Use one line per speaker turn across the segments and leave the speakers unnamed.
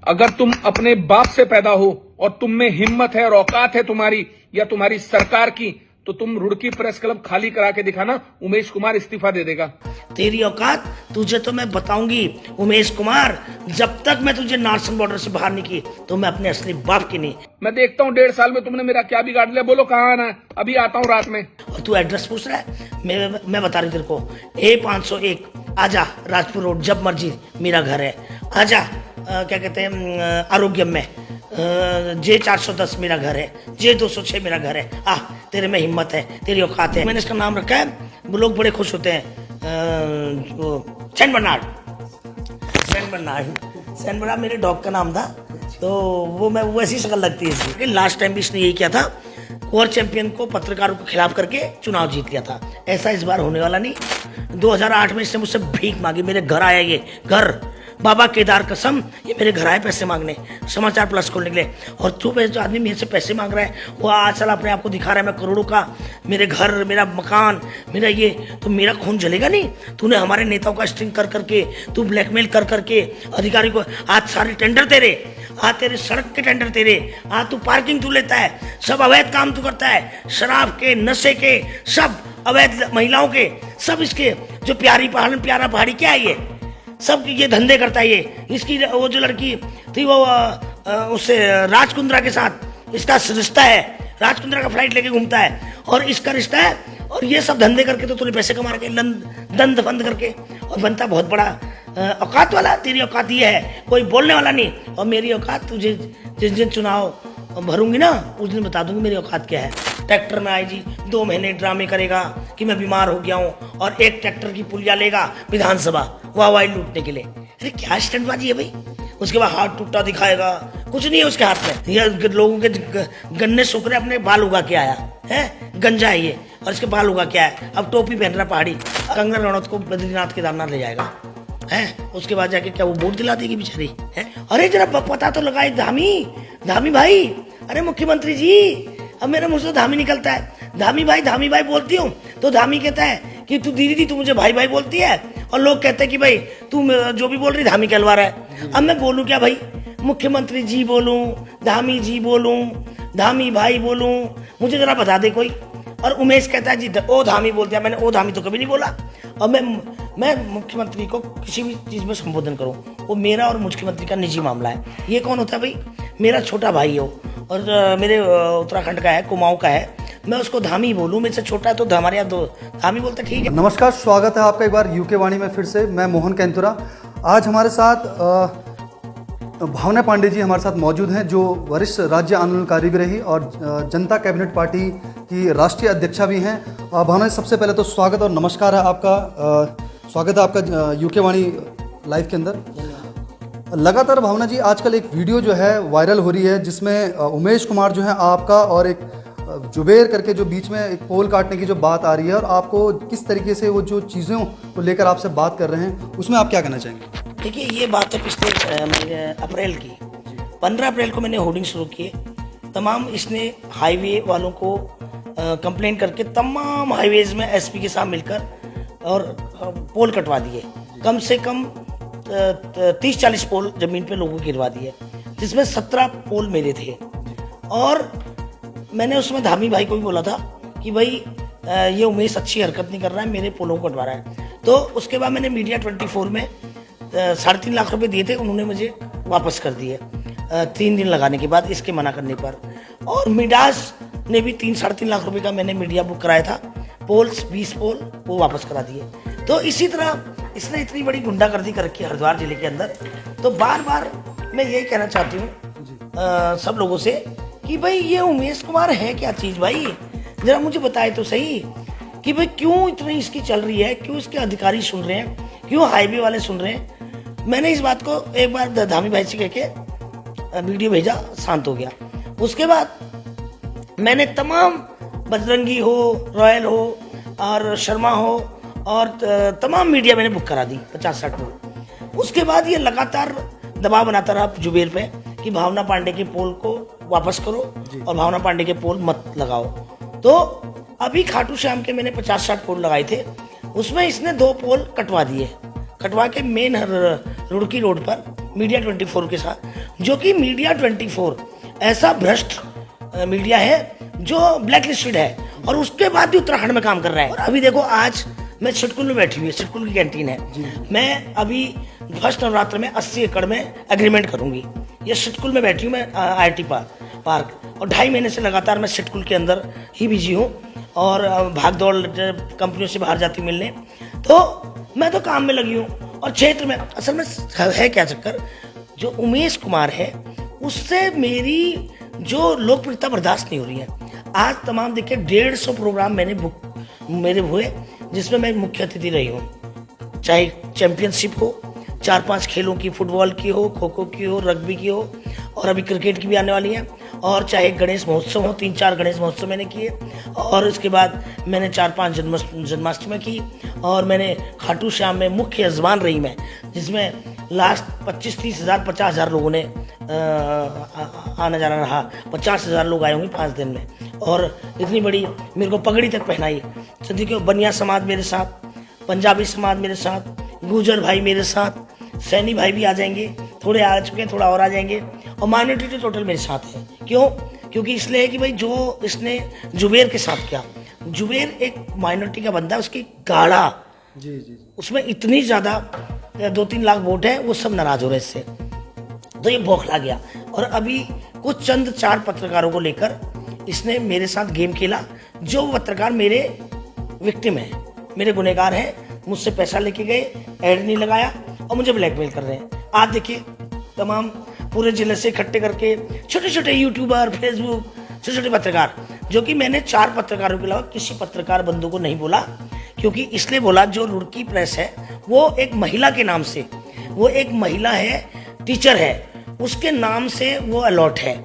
अगर तुम अपने बाप से पैदा हो और तुम में हिम्मत है और औकात है तुम्हारी या तुम्हारी सरकार की, तो तुम रुड़की प्रेस क्लब खाली करा के दिखाना, उमेश कुमार इस्तीफा दे देगा।
तेरी औकात तुझे तो मैं बताऊंगी उमेश कुमार, जब तक मैं तुझे नॉर्सन बॉर्डर से बाहर नहीं की तो मैं अपने असली बाप की नहीं।
मैं देखता हूँ 1.5 साल में तुमने मेरा क्या बिगाड़ लिया, बोलो कहाँ आना है, अभी आता हूँ रात में।
और तू एड्रेस पूछ रहा है, मैं बता रही तेरे को, A501 आजा, राजपुर रोड, जब मर्जी मेरा घर है। आजा क्या कहते हैं आरोग्यम में, J410 मेरा घर है, J206 मेरा घर है। तेरे में हिम्मत है, तेरी औकात है। मैंने इसका नाम रखा है, वो लोग बड़े खुश होते हैं, सेंट बर्नार्ड। सेंट बर्नार्ड मेरे डॉग का नाम था, तो वो मैं वैसी शक्ल लगती है इसकी। लास्ट टाइम भी इसने यही किया था, कोर चैंपियन को पत्रकारों के खिलाफ करके चुनाव जीत लिया था। ऐसा इस बार होने वाला नहीं। 2008 में इसने मुझसे भीख मांगी, मेरे घर आया, ये घर बाबा केदार कसम, ये मेरे घर आए पैसे मांगने, समाचार प्लस खोलने के लिए। और जो आदमी मेरे से पैसे मांग रहा है वो आज साल अपने आप को दिखा रहा है मैं करोड़ों का, मेरे घर, मेरा मकान, मेरा ये, तो मेरा खून जलेगा नहीं? तूने हमारे नेताओं का स्ट्रिंग कर करके, तू ब्लैकमेल कर करके अधिकारी को, आज सारे टेंडर तेरे, आज तेरे सड़क के टेंडर तेरे, आज तू पार्किंग तू लेता है, सब अवैध काम तू करता है, शराब के, नशे के, सब अवैध, महिलाओं के, सब इसके, जो प्यारा पहाड़ी क्या है ये, सब ये धंधे करता है ये। इसकी वो जो लड़की थी वो उससे राज कुंद्रा के साथ इसका रिश्ता है, राज कुंद्रा का फ्लाइट लेके घूमता है और इसका रिश्ता है, और ये सब धंधे करके तो तूने पैसे कमा के दंद फंद करके और बनता बहुत बड़ा औकात वाला। तेरी औकात ये है, कोई बोलने वाला नहीं। और मेरी औकात तुझे जिस दिन चुनाव भरूंगी ना उस दिन बता दूंगी मेरी औकात क्या है। ट्रैक्टर में आएगी, 2 महीने ड्रामे करेगा कि मैं बीमार हो गया हूँ और एक ट्रैक्टर की पुलिया लेगा विधानसभा वाहवाही लूटने के लिए। अरे क्या स्टंटबाजी है भाई। उसके बाद हाथ टूटा दिखाएगा, कुछ नहीं है उसके हाथ में, या लोगों के गन्ने सूख रहे, अपने बाल उगा के आया है, गंजा है ये, और इसके बाल उगा के आया। अब टोपी पहन रहा पहाड़ी, कंगना रनौत को बद्रीनाथ केदारनाथ ले जाएगा है। उसके बाद जाके क्या वो वोट दिला देगी बेचारी है। अरे जरा पता तो लगाए धामी भाई, अरे मुख्यमंत्री जी, अब मेरे मुंह से धामी निकलता है, धामी भाई बोलती हूँ तो धामी कहता है कि तू दीदी तू मुझे भाई बोलती है, और लोग कहते हैं कि भाई तू जो भी बोल रही धामी कहलवा रहा है। अब मैं बोलूँ क्या भाई, मुख्यमंत्री जी बोलूँ, धामी जी बोलूँ, धामी भाई बोलूँ, मुझे जरा बता दे कोई। और उमेश कहता है जी ओ धामी बोलते हैं, मैंने ओ धामी तो कभी नहीं बोला। और मैं मुख्यमंत्री को किसी भी चीज़ में संबोधन करूं, वो मेरा और मुख्यमंत्री का निजी मामला है। ये कौन होता है भाई, मेरा छोटा भाई हो और मेरे उत्तराखंड का है, कुमाऊं का है, मैं उसको धामी बोलूं, मेरे से छोटा है तो हमारे यहाँ दो धामी बोलते ठीक है।
नमस्कार, स्वागत है आपका एक बार यूके वाणी में फिर से। मैं मोहन कैंतुरा। आज हमारे साथ भावना पांडे जी हमारे साथ मौजूद हैं, जो वरिष्ठ राज्य आंदोलनकारी भी रही और जनता कैबिनेट पार्टी की राष्ट्रीय अध्यक्षा भी हैं। भावना जी, सबसे पहले तो स्वागत और नमस्कार है आपका, स्वागत है आपका यूके वाणी लाइव के अंदर। लगातार भावना जी आजकल एक वीडियो जो है वायरल हो रही है, जिसमें उमेश कुमार जो है आपका और एक जुबेर करके जो बीच में एक पोल काटने की जो बात आ रही है, और आपको किस तरीके से वो जो चीज़ों को लेकर आपसे बात कर रहे हैं, उसमें आप क्या कहना चाहेंगे?
देखिए, ये बात है पिछले अप्रैल की, 15 अप्रैल को मैंने होर्डिंग शुरू किए। तमाम इसने हाईवे वालों को कंप्लेन करके तमाम हाईवेज में एसपी के साथ मिलकर और पोल कटवा दिए। कम से कम 30-40 पोल जमीन पे लोगों को गिरवा दिए, जिसमें 17 पोल मेरे थे। और मैंने उसमें धामी भाई को भी बोला था कि भाई ये उमेश अच्छी हरकत नहीं कर रहा है, मेरे पोलों को कटवा रहा है। तो उसके बाद मैंने मीडिया 24 में 3.5 लाख रुपए दिए थे, उन्होंने मुझे वापस कर दिए 3 दिन लगाने के बाद, इसके मना करने पर। और मिडास ने भी 3-3.5 लाख रुपए का मैंने मीडिया बुक कराया था, पोल्स 20 पोल वो वापस करा दिए। तो इसी तरह इसने इतनी बड़ी गुंडागर्दी कर रखी है हरिद्वार जिले के अंदर। तो बार बार मैं यही कहना चाहती हूँ सब लोगों से कि भाई ये उमेश कुमार है क्या चीज़ भाई, जरा मुझे बताए तो सही कि भाई क्यों इतनी इसकी चल रही है, क्यों इसके अधिकारी सुन रहे हैं, क्यों हाईवे वाले सुन रहे हैं। मैंने इस बात को एक बार धामी भाई से कह के वीडियो भेजा, शांत हो गया। उसके बाद मैंने तमाम बजरंगी हो, रॉयल हो और शर्मा हो और तमाम मीडिया मैंने बुक करा दी 50-60 पोल। उसके बाद ये लगातार दबाव बनाता रहा जुबेर पे कि भावना पांडे के पोल को वापस करो और भावना पांडे के पोल मत लगाओ। तो अभी खाटू श्याम के मैंने 50-60 पोल लगाए थे, उसमें इसने 2 पोल कटवा दिए, कटवा के मेन रुड़की रोड पर मीडिया 24 के साथ, जो कि मीडिया 24 ऐसा भ्रष्ट मीडिया है जो ब्लैक लिस्टेड है और उसके बाद भी उत्तराखंड में काम कर रहा है। और अभी देखो आज मैं सिटकुल में बैठी हुई है, सिटकुल की कैंटीन है, मैं अभी फर्स्ट नवरात्र में 80 एकड़ में एग्रीमेंट करूंगी। ये सिटकुल में बैठी हूँ मैं IIT पार्क, और 2.5 महीने से लगातार मैं सिटकुल के अंदर ही बिजी हूँ और भाग दौड़ कंपनियों से बाहर जाती हूँ मिलने, तो मैं तो काम में लगी हूँ। और क्षेत्र में असल में है क्या चक्कर, जो उमेश कुमार है उससे मेरी जो लोकप्रियता बर्दाश्त नहीं हो रही है। आज तमाम देखिए 150 प्रोग्राम मेरे हुए जिसमें मैं मुख्य अतिथि रही हूँ, चाहे चैंपियनशिप हो, 4-5 खेलों की, फुटबॉल की हो, खो खो की हो, रग्बी की हो, और अभी क्रिकेट की भी आने वाली है, और चाहे गणेश महोत्सव हो, 3-4 गणेश महोत्सव मैंने किए, और इसके बाद मैंने 4-5 जन्माष्टमी की, और मैंने खाटू श्याम में मुख्य यजमान रही मैं, जिसमें लास्ट 25-30 हज़ार 50 हज़ार लोगों ने आना जाना रहा, 50 हज़ार लोग आए होंगे 5 दिन में, और इतनी बड़ी मेरे को पगड़ी तक पहनाई। तो देखिए बनिया समाज मेरे साथ, पंजाबी समाज मेरे साथ, गुजर भाई मेरे साथ, सैनी भाई भी आ जाएंगे, थोड़े आ चुके हैं, थोड़ा और आ जाएंगे, और माइनॉरिटी तो टोटल मेरे साथ है। क्यों? क्योंकि इसलिए कि भाई जो इसने जुबेर के साथ किया, जुबेर एक माइनॉरिटी का बंदा, उसकी गाढ़ा जी उसमें इतनी ज़्यादा 2-3 लाख वोट है, वो सब नाराज हो रहे इससे, तो ये बौखला गया। और अभी कुछ चंद 4 पत्रकारों को लेकर इसने मेरे साथ गेम खेला, जो पत्रकार मेरे विक्टिम है, मेरे गुनहगार हैं, मुझसे पैसा लेके गए, ऐड नहीं लगाया और मुझे ब्लैकमेल कर रहे हैं। आज देखिए तमाम पूरे जिले से इकट्ठे करके छोटे छोटे यूट्यूबर, फेसबुक, छोटे छोटे पत्रकार, जो कि मैंने 4 पत्रकारों के अलावा किसी पत्रकार बंधु को नहीं बोला, क्योंकि इसलिए बोला जो रुड़की प्रेस है वो एक महिला के नाम से, वो एक महिला है, टीचर है, उसके नाम से वो अलॉट है,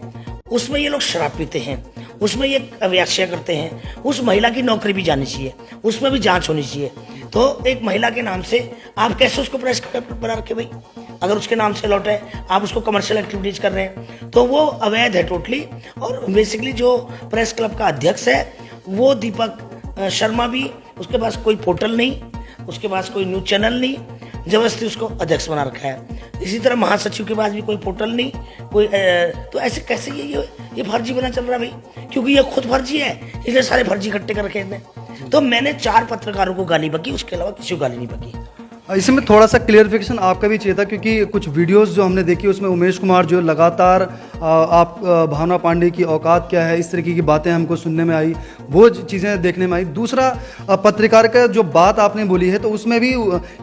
उसमें ये लोग शराब पीते हैं, उसमें ये अव्याख्या करते हैं, उस महिला की नौकरी भी जानी चाहिए, उसमें भी जांच होनी चाहिए। तो एक महिला के नाम से आप कैसे उसको प्रेस बना रखे भाई? अगर उसके नाम से अलॉट है, आप उसको कमर्शियल एक्टिविटीज कर रहे हैं, तो वो अवैध है टोटली। और बेसिकली जो प्रेस क्लब का अध्यक्ष है वो दीपक शर्मा भी, उसके पास कोई पोर्टल नहीं, उसके पास कोई न्यूज चैनल नहीं, जबरदस्ती उसको अध्यक्ष बना रखा है। इसी तरह महासचिव के पास भी कोई पोर्टल नहीं, कोई तो ऐसे कैसे ये फर्जी बना चल रहा है भाई? क्योंकि ये खुद फर्जी है, इतने सारे फर्जी इकट्ठे कर रखे हैं। तो मैंने 4 पत्रकारों को गाली बकी, उसके अलावा किसी को गाली नहीं बकी।
इसमें थोड़ा सा क्लियरिफिकेशन आपका भी चाहिए था, क्योंकि कुछ वीडियोस जो हमने देखी उसमें उमेश कुमार जो लगातार आप भावना पांडे की औकात क्या है, इस तरीके की बातें हमको सुनने में आई, वो चीज़ें देखने में आई। दूसरा पत्रकार का जो बात आपने बोली है, तो उसमें भी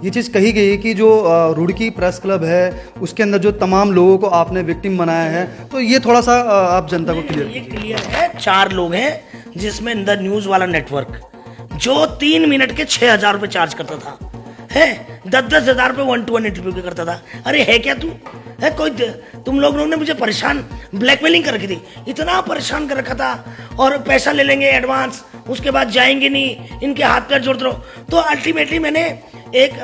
ये चीज़ कही गई है कि जो रुड़की प्रेस क्लब है उसके अंदर जो तमाम लोगों को आपने विक्टिम बनाया है, तो ये थोड़ा सा आप जनता को
क्लियर है। 4 लोग हैं, जिसमें द न्यूज़ वाला नेटवर्क जो 3 मिनट के 6,000 रुपये चार्ज करता था, है 10-10 हज़ार रुपये 1-to-1 इंटरव्यू के करता था। अरे है क्या तू है कोई? तुम लोगों ने मुझे परेशान, ब्लैकमेलिंग कर रखी थी, इतना परेशान कर रखा था, और पैसा ले लेंगे एडवांस, उसके बाद जाएंगे नहीं, इनके हाथ पैर जोड़ते रहो। तो अल्टीमेटली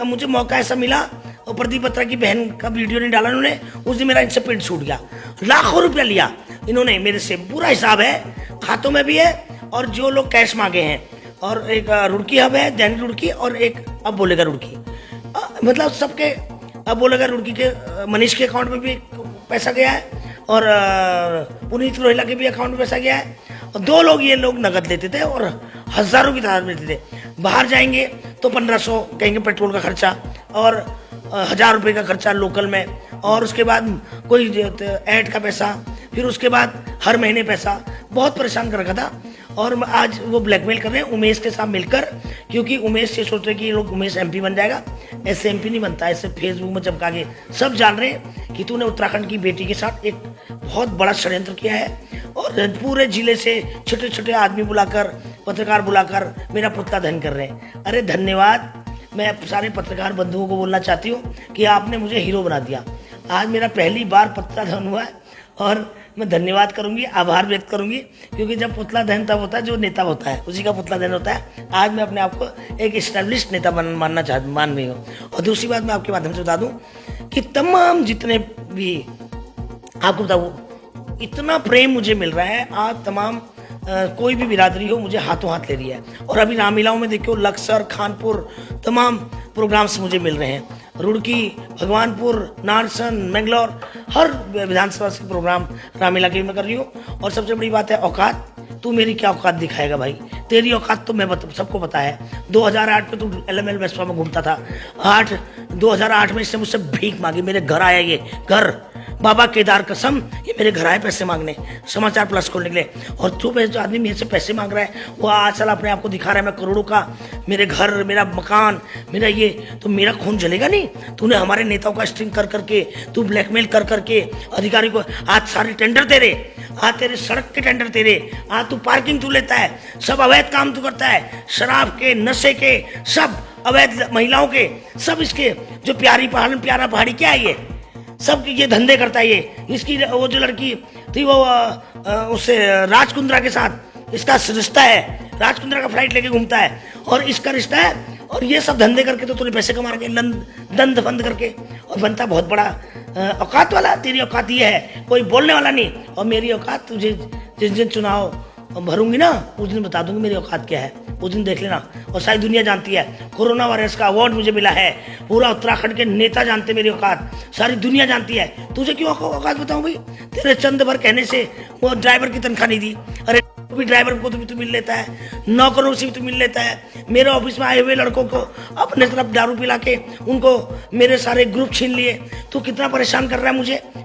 मुझे मौका ऐसा मिला, और प्रदीप बत्रा की बहन का वीडियो नहीं डाला उन्होंने, उस दिन मेरा इनसे प्रिंट छूट गया। लाखों रुपया लिया इन्होंने मेरे से, पूरा हिसाब है, खातों में भी है, और जो लोग कैश मांगे हैं। और एक रुड़की हब है, दैनिक रुड़की, और एक अब बोलेगा रुड़की, मतलब सबके अब बोलेगा रुड़की के मनीष के अकाउंट में भी पैसा गया है, और पुनीत रोहिला के भी अकाउंट में पैसा गया है। और 2 लोग ये लोग नगद लेते थे और हज़ारों की तादाद में लेते थे। बाहर जाएंगे तो 1500 कहेंगे पेट्रोल का खर्चा, और 1000 रुपये का खर्चा लोकल में, और उसके बाद कोई ऐड का पैसा, फिर उसके बाद हर महीने पैसा, बहुत परेशान कर रखा था। और आज वो ब्लैकमेल कर रहे हैं उमेश के साथ मिलकर, क्योंकि उमेश ये सोच रहे कि ये लोग उमेश MP बन जाएगा। ऐसे MP नहीं बनता, ऐसे फेसबुक में चमका के सब जान रहे हैं कि तूने उत्तराखंड की बेटी के साथ एक बहुत बड़ा षड्यंत्र किया है, और पूरे जिले से छोटे छोटे आदमी बुलाकर, पत्रकार बुलाकर मेरा पुतला दहन कर रहे हैं। अरे धन्यवाद, मैं सारे पत्रकार बंधुओं को बोलना चाहती हूँ कि आपने मुझे हीरो बना दिया। आज मेरा पहली बार पुतला दहन हुआ है, और मैं धन्यवाद करूंगी, आभार व्यक्त करूंगी, क्योंकि जब पुतला दहन तब होता है जो नेता होता है, उसी का पुतला दहन होता है। आज मैं अपने आप को एक एस्टैब्लिश्ड नेता मान रही हूँ। और दूसरी बात मैं आपके माध्यम से बता दूं कि तमाम जितने भी आपको बताऊँ, इतना प्रेम मुझे मिल रहा है आज, तमाम कोई भी बिरादरी हो मुझे हाथों हाथ ले रही है। और अभी रामलीलाओं में देखियो लक्सर, खानपुर, तमाम प्रोग्राम्स मुझे मिल रहे हैं। रुड़की, भगवानपुर, नारसन, मैंगलोर, हर विधानसभा से प्रोग्राम रामलीला के में कर रही हूँ। और सबसे बड़ी बात है औकात। तू मेरी क्या औकात दिखाएगा भाई? तेरी औकात तो मैं सबको पता है। 2008 में तू LML वेस्पा में घूमता था। 2008 में इसने मुझसे भीख मांगी, मेरे घर आया ये घर, बाबा केदार कसम, ये मेरे घर आए पैसे मांगने, समाचार प्लस खोलने के लिए। और तू जो आदमी मेरे से पैसे मांग रहा है वो आज साल अपने आप को दिखा रहा है मैं करोड़ों का, मेरे घर, मेरा मकान, मेरा ये, तो मेरा खून जलेगा नहीं? तूने हमारे नेताओं का स्ट्रिंग कर करके, तू ब्लैकमेल कर करके अधिकारी को, आज सारे टेंडर तेरे, आज तेरे सड़क के टेंडर तेरे, आज तू पार्किंग तू लेता है, सब अवैध काम तू करता है, शराब के, नशे के, सब अवैध महिलाओं के, सब इसके, जो प्यारा पहाड़ी क्या है ये, सब ये धंधे करता है ये। इसकी वो जो लड़की थी वो उससे राजकुंद्रा के साथ इसका रिश्ता है, राजकुंद्रा का फ्लाइट लेके घूमता है और इसका रिश्ता है। और ये सब धंधे करके तो तूने पैसे कमा के दंद बंद करके और बनता बहुत बड़ा औकात वाला। तेरी औकात ये है, कोई बोलने वाला नहीं। और मेरी औकात तुझे जिस दिन चुनाव भरूंगी ना उस दिन बता दूंगी मेरी औकात क्या है, उस दिन देख लेना। और सारी दुनिया जानती है, कोरोना वायरस का अवार्ड मुझे मिला है, पूरा उत्तराखंड के नेता जानते मेरी औकात, सारी दुनिया जानती है। तुझे क्यों औकात बताऊं भाई? तेरे चंद भर कहने से वो ड्राइवर की तनख्वाह नहीं दी। अरे भी ड्राइवर को तो भी तू मिल लेता है, नौकरों से भी तू मिल लेता है। मेरे ऑफिस में आए हुए लड़कों को अपने तरफ दारू पिला के उनको मेरे सारे ग्रुप छीन लिए। तू कितना परेशान कर रहा है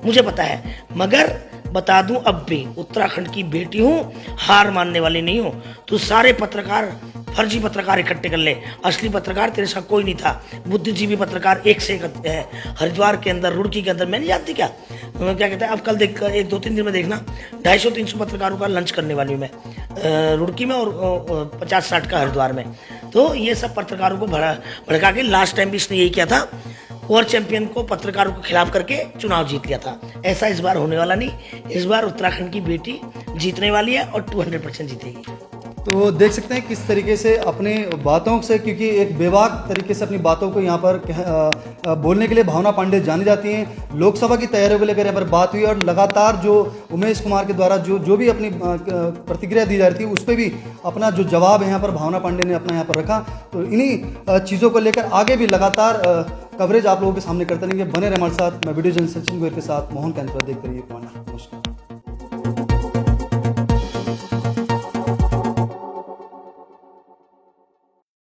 मुझे पता है। मगर बता दूं अब भी, उत्तराखंड की बेटी हूं, हार मानने वाली नहीं हूं। तू सारे पत्रकार, फर्जी पत्रकार इकट्ठे कर ले, असली पत्रकार तेरे साथ कोई नहीं था। बुद्धिजीवी पत्रकार एक से एक है। हरिद्वार के अंदर, रुड़की के अंदर, मैं नहीं जानती क्या कहता है। अब कल देख, 1-2-3 दिन में देखना, 250-300 पत्रकारों का लंच करने वाली हूँ मैं रुड़की में और 50-60 का हरिद्वार में। तो ये सब पत्रकारों को भड़का के, लास्ट टाइम भी इसने यही किया था, कोर चैंपियन को पत्रकारों के खिलाफ करके चुनाव जीत लिया था। ऐसा इस बार होने वाला नहीं। इस बार उत्तराखंड की बेटी जीतने वाली है और 200% जीतेगी।
तो देख सकते हैं किस तरीके से अपने बातों से, क्योंकि एक बेबाक तरीके से अपनी बातों को यहाँ पर बोलने के लिए भावना पांडे जानी जाती हैं। लोकसभा की तैयारियों को लेकर यहाँ पर बात हुई और लगातार जो उमेश कुमार के द्वारा जो भी अपनी प्रतिक्रिया दी जा रही थी उस पर भी अपना जो जवाब है यहाँ पर भावना पांडे ने अपना यहाँ पर रखा। तो इन्हीं चीज़ों को लेकर आगे भी लगातार कवरेज आप लोगों के सामने करते रहेंगे। बने रहे हमारे साथ। मैं वीडियो जर्नलिस्ट सचिन गोयल के साथ मोहन कैंथोरा, देखते रहिए। नमस्कार।